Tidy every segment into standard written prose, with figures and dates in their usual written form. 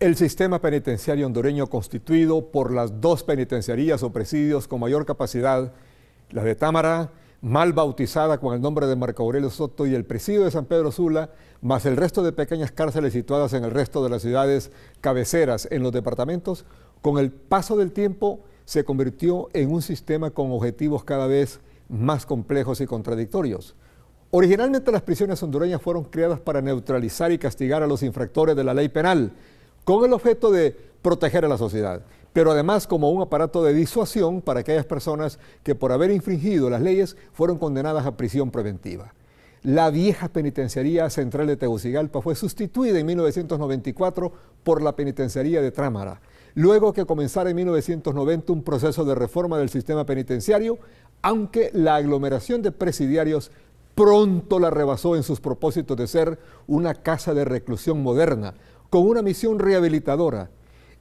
El sistema penitenciario hondureño, constituido por las dos penitenciarías o presidios con mayor capacidad, la de Támara, mal bautizada con el nombre de Marco Aurelio Soto, y el presidio de San Pedro Sula, más el resto de pequeñas cárceles situadas en el resto de las ciudades cabeceras en los departamentos, con el paso del tiempo se convirtió en un sistema con objetivos cada vez más complejos y contradictorios. Originalmente las prisiones hondureñas fueron creadas para neutralizar y castigar a los infractores de la ley penal, con el objeto de proteger a la sociedad, pero además como un aparato de disuasión para aquellas personas que por haber infringido las leyes fueron condenadas a prisión preventiva. La vieja penitenciaría central de Tegucigalpa fue sustituida en 1994 por la penitenciaría de Támara, luego que comenzara en 1990 un proceso de reforma del sistema penitenciario, aunque la aglomeración de presidiarios pronto la rebasó en sus propósitos de ser una casa de reclusión moderna, con una misión rehabilitadora.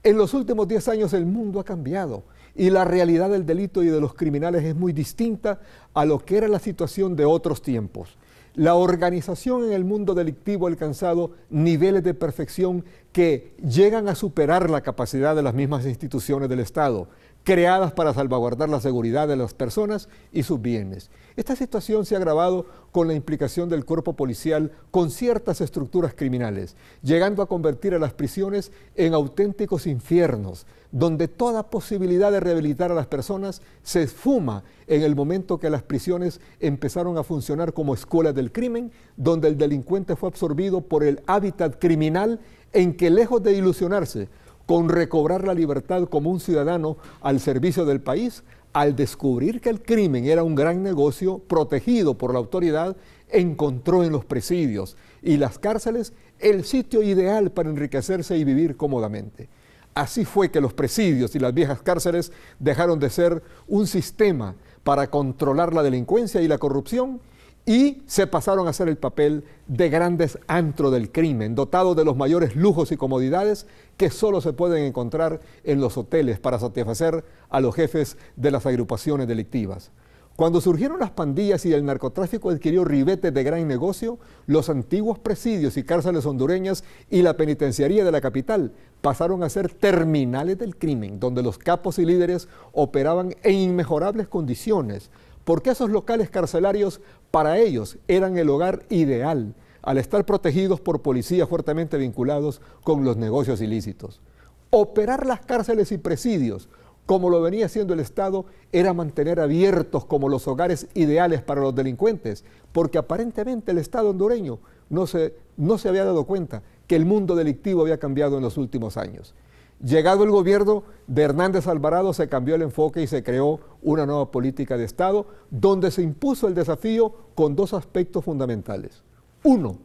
En los últimos 10 años el mundo ha cambiado y la realidad del delito y de los criminales es muy distinta a lo que era la situación de otros tiempos. La organización en el mundo delictivo ha alcanzado niveles de perfección que llegan a superar la capacidad de las mismas instituciones del Estado, creadas para salvaguardar la seguridad de las personas y sus bienes. Esta situación se ha agravado con la implicación del cuerpo policial con ciertas estructuras criminales, llegando a convertir a las prisiones en auténticos infiernos, donde toda posibilidad de rehabilitar a las personas se esfuma en el momento que las prisiones empezaron a funcionar como escuelas del crimen, donde el delincuente fue absorbido por el hábitat criminal en que, lejos de ilusionarse con recobrar la libertad como un ciudadano al servicio del país, al descubrir que el crimen era un gran negocio protegido por la autoridad, encontró en los presidios y las cárceles el sitio ideal para enriquecerse y vivir cómodamente. Así fue que los presidios y las viejas cárceles dejaron de ser un sistema para controlar la delincuencia y la corrupción y se pasaron a hacer el papel de grandes antros del crimen, dotados de los mayores lujos y comodidades que solo se pueden encontrar en los hoteles para satisfacer a los jefes de las agrupaciones delictivas. Cuando surgieron las pandillas y el narcotráfico adquirió ribetes de gran negocio, los antiguos presidios y cárceles hondureñas y la penitenciaría de la capital pasaron a ser terminales del crimen, donde los capos y líderes operaban en inmejorables condiciones, porque esos locales carcelarios para ellos eran el hogar ideal, al estar protegidos por policías fuertemente vinculados con los negocios ilícitos. Operar las cárceles y presidios, como lo venía haciendo el Estado, era mantener abiertos como los hogares ideales para los delincuentes, porque aparentemente el Estado hondureño no se había dado cuenta que el mundo delictivo había cambiado en los últimos años. Llegado el gobierno de Hernández Alvarado, se cambió el enfoque y se creó una nueva política de Estado, donde se impuso el desafío con dos aspectos fundamentales. Uno,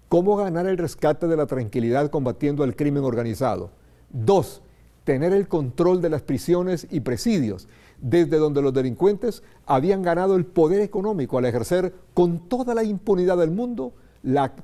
cómo ganar el rescate de la tranquilidad combatiendo el crimen organizado. Dos, tener el control de las prisiones y presidios, desde donde los delincuentes habían ganado el poder económico al ejercer con toda la impunidad del mundo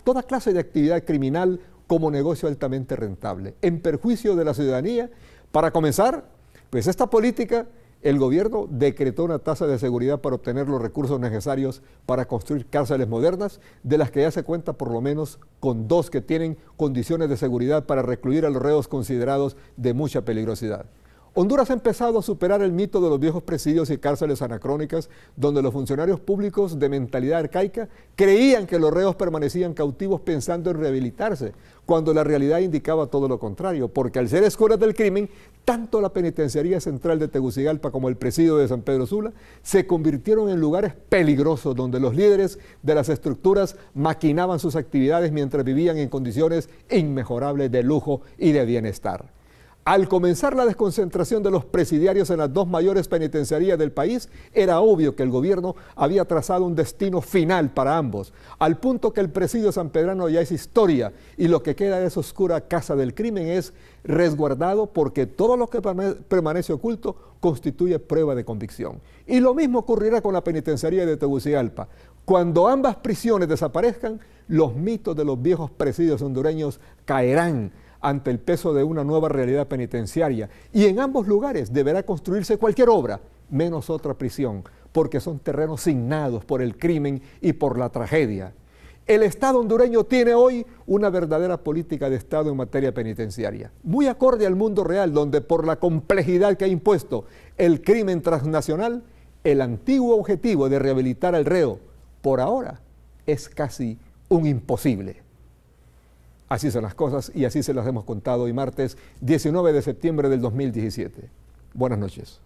toda clase de actividad criminal como negocio altamente rentable, en perjuicio de la ciudadanía. Para comenzar, pues esta política, el gobierno decretó una tasa de seguridad para obtener los recursos necesarios para construir cárceles modernas, de las que ya se cuenta por lo menos con 2 que tienen condiciones de seguridad para recluir a los reos considerados de mucha peligrosidad. Honduras ha empezado a superar el mito de los viejos presidios y cárceles anacrónicas, donde los funcionarios públicos de mentalidad arcaica creían que los reos permanecían cautivos pensando en rehabilitarse, cuando la realidad indicaba todo lo contrario, porque al ser escuelas del crimen, tanto la penitenciaría central de Tegucigalpa como el presidio de San Pedro Sula se convirtieron en lugares peligrosos, donde los líderes de las estructuras maquinaban sus actividades mientras vivían en condiciones inmejorables de lujo y de bienestar. Al comenzar la desconcentración de los presidiarios en las 2 mayores penitenciarías del país, era obvio que el gobierno había trazado un destino final para ambos, al punto que el presidio sanpedrano ya es historia y lo que queda de esa oscura casa del crimen es resguardado, porque todo lo que permanece oculto constituye prueba de convicción. Y lo mismo ocurrirá con la penitenciaría de Tegucigalpa. Cuando ambas prisiones desaparezcan, los mitos de los viejos presidios hondureños caerán ante el peso de una nueva realidad penitenciaria, y en ambos lugares deberá construirse cualquier obra, menos otra prisión, porque son terrenos signados por el crimen y por la tragedia. El Estado hondureño tiene hoy una verdadera política de Estado en materia penitenciaria, muy acorde al mundo real, donde por la complejidad que ha impuesto el crimen transnacional, el antiguo objetivo de rehabilitar al reo, por ahora, es casi un imposible. Así son las cosas y así se las hemos contado hoy martes 19 de septiembre del 2017. Buenas noches.